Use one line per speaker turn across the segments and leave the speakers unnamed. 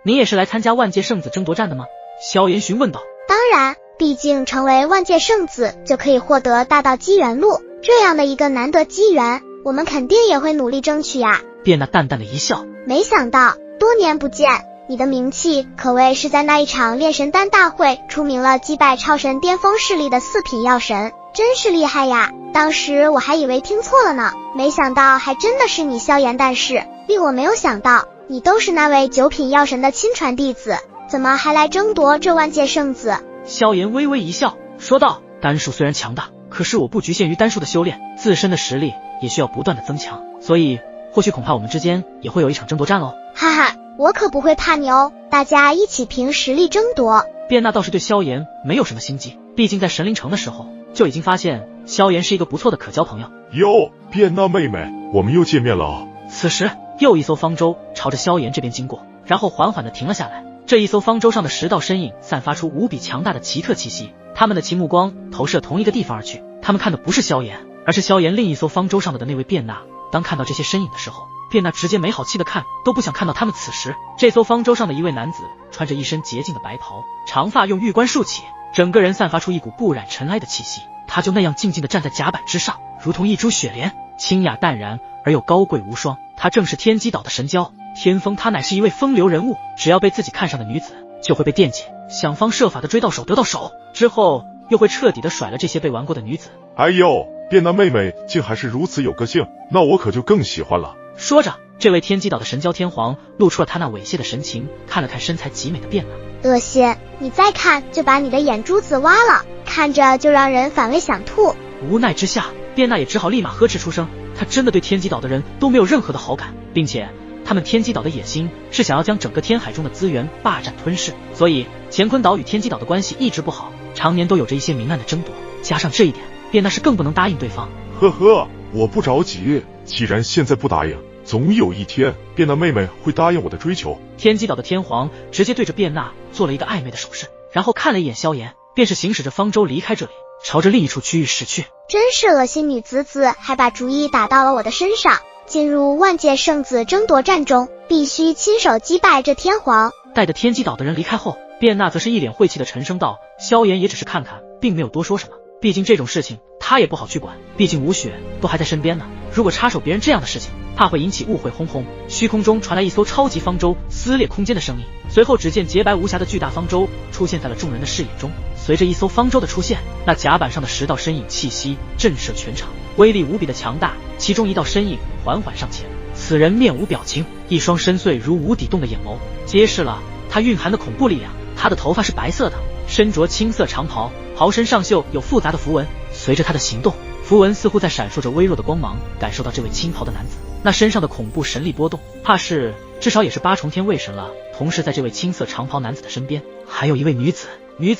你也是来参加万界圣子争夺战的吗？萧炎询问道。
当然，毕竟成为万界圣子就可以获得大道机缘录，这样的一个难得机缘，我们肯定也会努力争取呀。
卞娜淡淡的一笑，
没想到多年不见，你的名气可谓是在那一场炼神丹大会出名了，击败超神巅峰势力的四品药神，真是厉害呀。当时我还以为听错了呢，没想到还真的是你萧炎，但是令我没有想到你都是那位九品药神的亲传弟子，怎么还来争夺这万界圣子？
萧炎微微一笑说道，丹术虽然强大，可是我不局限于丹术的修炼，自身的实力也需要不断的增强，所以或许恐怕我们之间也会有一场争夺战哦。
哈哈，我可不会怕你哦，大家一起凭实力争夺。
卞娜倒是对萧炎没有什么心机，毕竟在神灵城的时候就已经发现萧炎是一个不错的可交朋友。
哟，卞娜妹妹，我们又见面了啊。
此时又一艘方舟朝着萧炎这边经过，然后缓缓地停了下来。这一艘方舟上的10道身影散发出无比强大的奇特气息，他们的其目光投射同一个地方而去，他们看的不是萧炎，而是萧炎另一艘方舟上的那位卞娜。当看到这些身影的时候，卞娜直接没好气的看都不想看到他们。此时这艘方舟上的一位男子穿着一身洁净的白袍，长发用玉冠束起，整个人散发出一股不染尘埃的气息，他就那样静静地站在甲板之上，如同一株雪莲，清雅淡然而又高贵无双。他正是天机岛的神骄天风，他乃是一位风流人物，只要被自己看上的女子就会被惦记，想方设法的追到手得到手，之后又会彻底的甩了这些被玩过的女子。
哎呦，卞娜妹妹竟还是如此有个性，那我可就更喜欢了。
说着，这位天机岛的神骄天皇露出了他那猥亵的神情，看了看身材极美的卞娜。
恶心，你再看就把你的眼珠子挖了，看着就让人反胃想吐。
无奈之下，卞娜也只好立马呵斥出声，她真的对天机岛的人都没有任何的好感，并且他们天机岛的野心是想要将整个天海中的资源霸占吞噬，所以乾坤岛与天机岛的关系一直不好，常年都有着一些明暗的争夺。加上这一点，卞娜是更不能答应对方。
呵呵，我不着急，既然现在不答应，总有一天卞娜妹妹会答应我的追求。
天机岛的天皇直接对着卞娜做了一个暧昧的手势，然后看了一眼萧炎，便是行驶着方舟离开这里，朝着另一处区域驶去。
真是恶心，女子子还把主意打到了我的身上。进入万界圣子争夺战中，必须亲手击败这天皇。
带着天机岛的人离开后，卞娜则是一脸晦气的沉声道，萧炎也只是看看，并没有多说什么，毕竟这种事情他也不好去管，毕竟吴雪都还在身边呢，如果插手别人这样的事情，怕会引起误会。轰轰，虚空中传来一艘超级方舟撕裂空间的声音，随后只见洁白无瑕的巨大方舟出现在了众人的视野中。随着一艘方舟的出现，那甲板上的10道身影气息震慑全场，威力无比的强大。其中一道身影缓缓上前，此人面无表情，一双深邃如无底洞的眼眸揭示了他蕴含的恐怖力量。他的头发是白色的，身着青色长袍，袍身上绣有复杂的符文，随着他的行动，符文似乎在闪烁着微弱的光芒。感受到这位青袍的男子那身上的恐怖神力波动，怕是至少也是8重天位神了。同时在这位青色长袍男子的身边还有一位女子，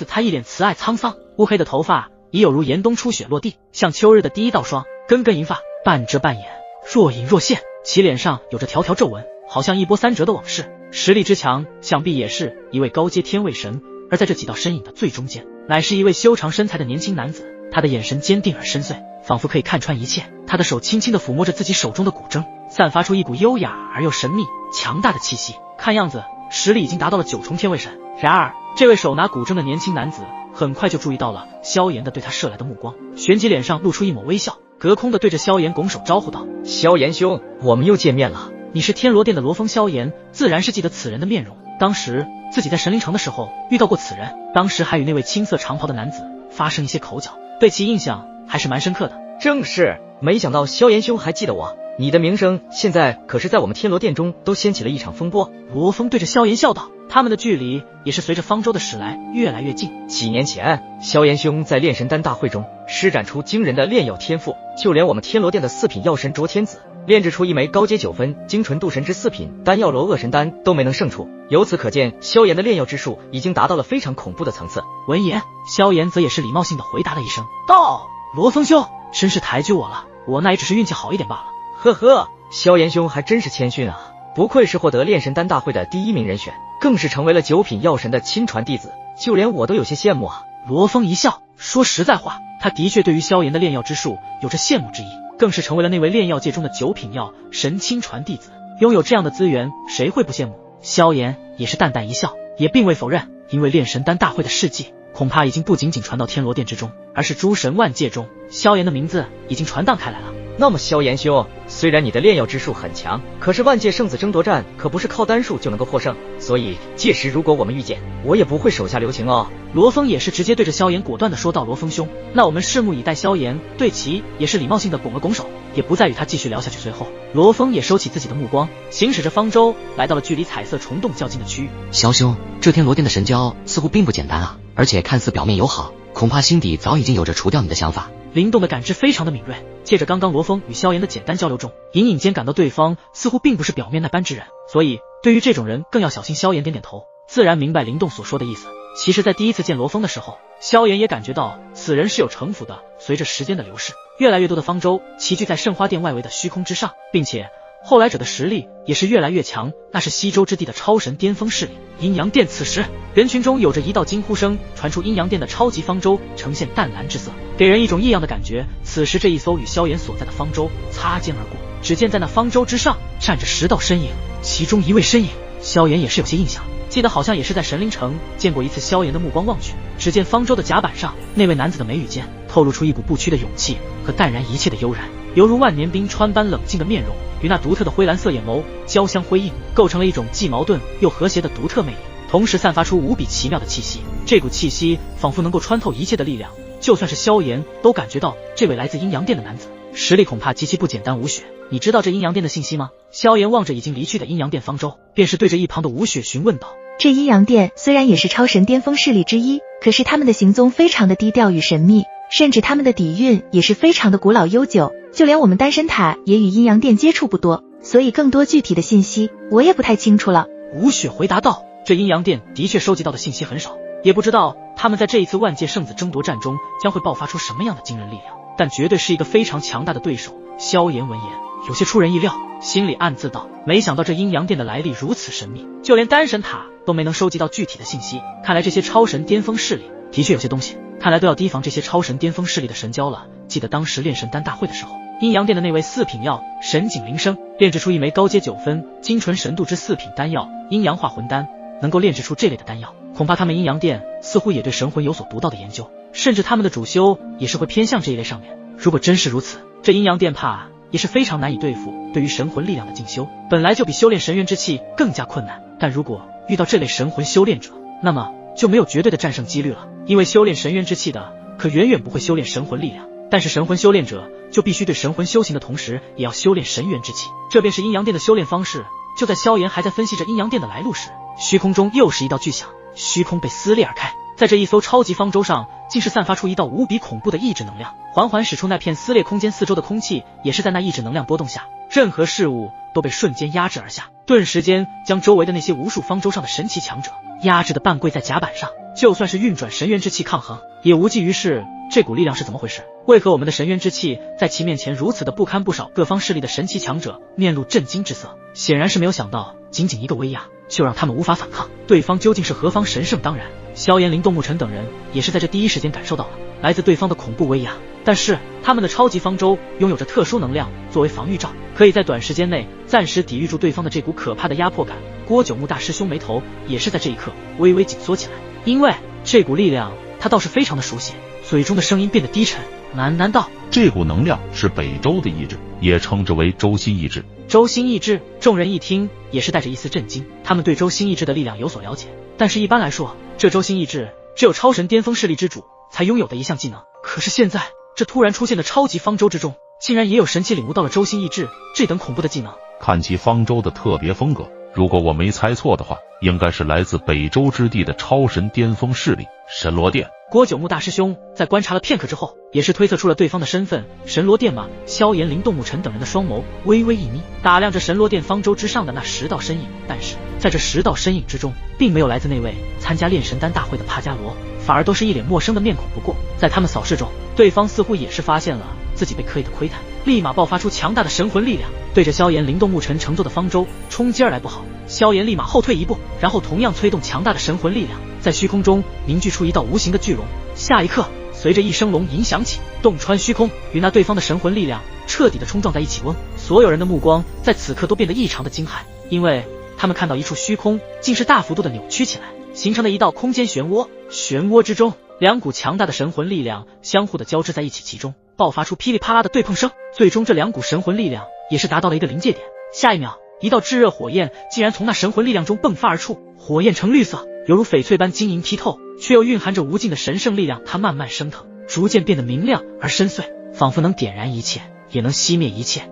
她一脸慈爱沧桑，乌黑的头发已有如严冬初雪落地，像秋日的第一道霜，根根银发半遮半掩，若隐若现，其脸上有着条条皱纹，好像一波三折的往事。实力之强，想必也是一位高阶天位神。而在这几道身影的最中间，乃是一位修长身材的年轻男子，他的眼神坚定而深邃，仿佛可以看穿一切。他的手轻轻地抚摸着自己手中的古筝，散发出一股优雅而又神秘强大的气息，看样子实力已经达到了9重天位神。然而这位手拿古筝的年轻男子很快就注意到了萧炎的对他射来的目光，旋即脸上露出一抹微笑，隔空的对着萧炎拱手招呼道，
萧炎兄，我们又见面了。
你是天罗殿的罗峰。萧炎自然是记得此人的面容，当时自己在神灵城的时候遇到过此人，当时还与那位青色长袍的男子发生一些口角，对其印象还是蛮深刻的。
正是，没想到萧炎兄还记得我，你的名声现在可是在我们天罗殿中都掀起了一场风波。
罗峰对着萧炎笑道，他们的距离也是随着方舟的驶来越来越近。
几年前，萧炎兄在炼神丹大会中施展出惊人的炼药天赋，就连我们天罗殿的4品药神卓天子炼制出一枚高阶9分精纯度神之4品丹药罗恶神丹都没能胜出，由此可见萧炎的炼药之术已经达到了非常恐怖的层次。
闻言，萧炎则也是礼貌性的回答了一声，道，罗峰兄真是抬举我了，我那也只是运气好一点罢了。
呵呵，萧炎兄还真是谦逊啊，不愧是获得炼神丹大会的第1名人选，更是成为了9品药神的亲传弟子，就连我都有些羡慕啊。
罗峰一笑，说实在话，他的确对于萧炎的炼药之术有着羡慕之意，更是成为了那位炼药界中的9品药神亲传弟子，拥有这样的资源谁会不羡慕。萧炎也是淡淡一笑，也并未否认，因为炼神丹大会的事迹恐怕已经不仅仅传到天罗殿之中，而是诸神万界中，萧炎的名字已经传荡开来了。
那么萧炎兄，虽然你的炼药之术很强，可是万界圣子争夺战可不是靠单数就能够获胜，所以届时如果我们遇见，我也不会手下留情哦。
罗峰也是直接对着萧炎果断地说道：“罗峰兄，那我们拭目以待。”萧炎对其也是礼貌性的拱了拱手，也不再与他继续聊下去。随后，罗峰也收起自己的目光，行驶着方舟来到了距离彩色虫洞较近的区域。
萧兄，这天罗殿的神交似乎并不简单啊，而且看似表面友好，恐怕心底早已经有着除掉你的想法。
灵动的感知非常的敏锐，借着刚刚罗峰与萧炎的简单交流中，隐隐间感到对方似乎并不是表面那般之人，所以对于这种人更要小心。萧炎点点头，自然明白灵动所说的意思。其实在第一次见罗峰的时候，萧炎也感觉到此人是有城府的。随着时间的流逝，越来越多的方舟齐聚在圣花殿外围的虚空之上，并且后来者的实力也是越来越强，那是西周之地的超神巅峰势力阴阳殿。此时人群中有着一道惊呼声传出，阴阳殿的超级方舟呈现淡蓝之色，给人一种异样的感觉。此时这一艘与萧炎所在的方舟擦肩而过，只见在那方舟之上站着10道身影，其中一位身影萧炎也是有些印象，记得好像也是在神灵城见过一次。萧炎的目光望去，只见方舟的甲板上那位男子的眉宇间透露出一股不屈的勇气和淡然一切的悠然，犹如万年冰川般冷静的面容，与那独特的灰蓝色眼眸交相辉映，构成了一种既矛盾又和谐的独特魅力，同时散发出无比奇妙的气息。这股气息仿佛能够穿透一切的力量，就算是萧炎都感觉到这位来自阴阳殿的男子实力恐怕极其不简单。吴雪，你知道这阴阳殿的信息吗？萧炎望着已经离去的阴阳殿方舟，便是对着一旁的吴雪询问道。
这阴阳殿虽然也是超神巅峰势力之一，可是他们的行踪非常的低调与神秘，甚至他们的底蕴也是非常的古老悠久，就连我们丹神塔也与阴阳殿接触不多，所以更多具体的信息我也不太清楚了。
吴雪回答道。这阴阳殿的确收集到的信息很少，也不知道他们在这一次万界圣子争夺战中将会爆发出什么样的惊人力量，但绝对是一个非常强大的对手。萧炎闻言有些出人意料，心里暗自道，没想到这阴阳殿的来历如此神秘，就连丹神塔都没能收集到具体的信息，看来这些超神巅峰势力的确有些东西，看来都要提防这些超神巅峰势力的神交了。记得当时炼神丹大会的时候，阴阳殿的那位4品药神井灵生炼制出一枚高阶9分精纯神度之4品丹药阴阳化魂丹，能够炼制出这类的丹药，恐怕他们阴阳殿似乎也对神魂有所独到的研究，甚至他们的主修也是会偏向这一类上面。如果真是如此，这阴阳殿怕也是非常难以对付。对于神魂力量的进修，本来就比修炼神元之气更加困难，但如果遇到这类神魂修炼者，那么就没有绝对的战胜几率了。因为修炼神元之气的可远远不会修炼神魂力量，但是神魂修炼者就必须对神魂修行的同时也要修炼神元之气，这便是阴阳殿的修炼方式。就在萧炎还在分析着阴阳殿的来路时，虚空中又是一道巨响，虚空被撕裂而开，在这一艘超级方舟上竟是散发出一道无比恐怖的意志能量，缓缓使出那片撕裂空间，四周的空气也是在那意志能量波动下，任何事物都被瞬间压制而下，顿时间将周围的那些无数方舟上的神奇强者压制的半跪在甲板上，就算是运转神元之气抗衡也无济于事。这股力量是怎么回事？为何我们的神元之气在其面前如此的不堪？不少各方势力的神奇强者面露震惊之色，显然是没有想到仅仅一个威压就让他们无法反抗，对方究竟是何方神圣？当然萧炎、林动、沐尘等人也是在这第一时间感受到了来自对方的恐怖威压，但是他们的超级方舟拥有着特殊能量作为防御罩，可以在短时间内暂时抵御住对方的这股可怕的压迫感。郭九牧大师兄眉头也是在这一刻微微紧缩起来，因为这股力量他倒是非常的熟悉，嘴中的声音变得低沉，喃喃道：
这股能量是北周的意志，也称之为周心意志。
周心意志，众人一听也是带着一丝震惊，他们对周心意志的力量有所了解，但是一般来说，这周心意志只有超神巅峰势力之主才拥有的一项技能，可是现在这突然出现的超级方舟之中，竟然也有神奇领悟到了周心意志这等恐怖的技能。
看其方舟的特别风格，如果我没猜错的话，应该是来自北周之地的超神巅峰势力神罗殿。
郭九牧大师兄在观察了片刻之后，也是推测出了对方的身份。神罗殿吗？萧炎、林动、沐尘等人的双眸微微一眯，打量着神罗殿方舟之上的那10道身影，但是在这10道身影之中，并没有来自那位参加炼神丹大会的帕加罗，反而都是一脸陌生的面孔。不过在他们扫视中，对方似乎也是发现了自己被刻意的窥探，立马爆发出强大的神魂力量，对着萧炎、林动、沐尘乘坐的方舟冲击而来。不好！萧炎立马后退一步，然后同样催动强大的神魂力量，在虚空中凝聚出一道无形的巨龙。下一刻，随着一声龙吟响起，洞穿虚空，与那对方的神魂力量彻底的冲撞在一起。所有人的目光在此刻都变得异常的惊骇，因为他们看到一处虚空竟是大幅度的扭曲起来，形成了一道空间漩涡。漩涡之中，两股强大的神魂力量相互的交织在一起，其中爆发出噼里啪啦的对碰声。最终这两股神魂力量也是达到了一个临界点。下一秒，一道炙热火焰竟然从那神魂力量中迸发而出，火焰呈绿色，犹如翡翠般晶莹剔透，却又蕴含着无尽的神圣力量。它慢慢升腾，逐渐变得明亮而深邃，仿佛能点燃一切，也能熄灭一切。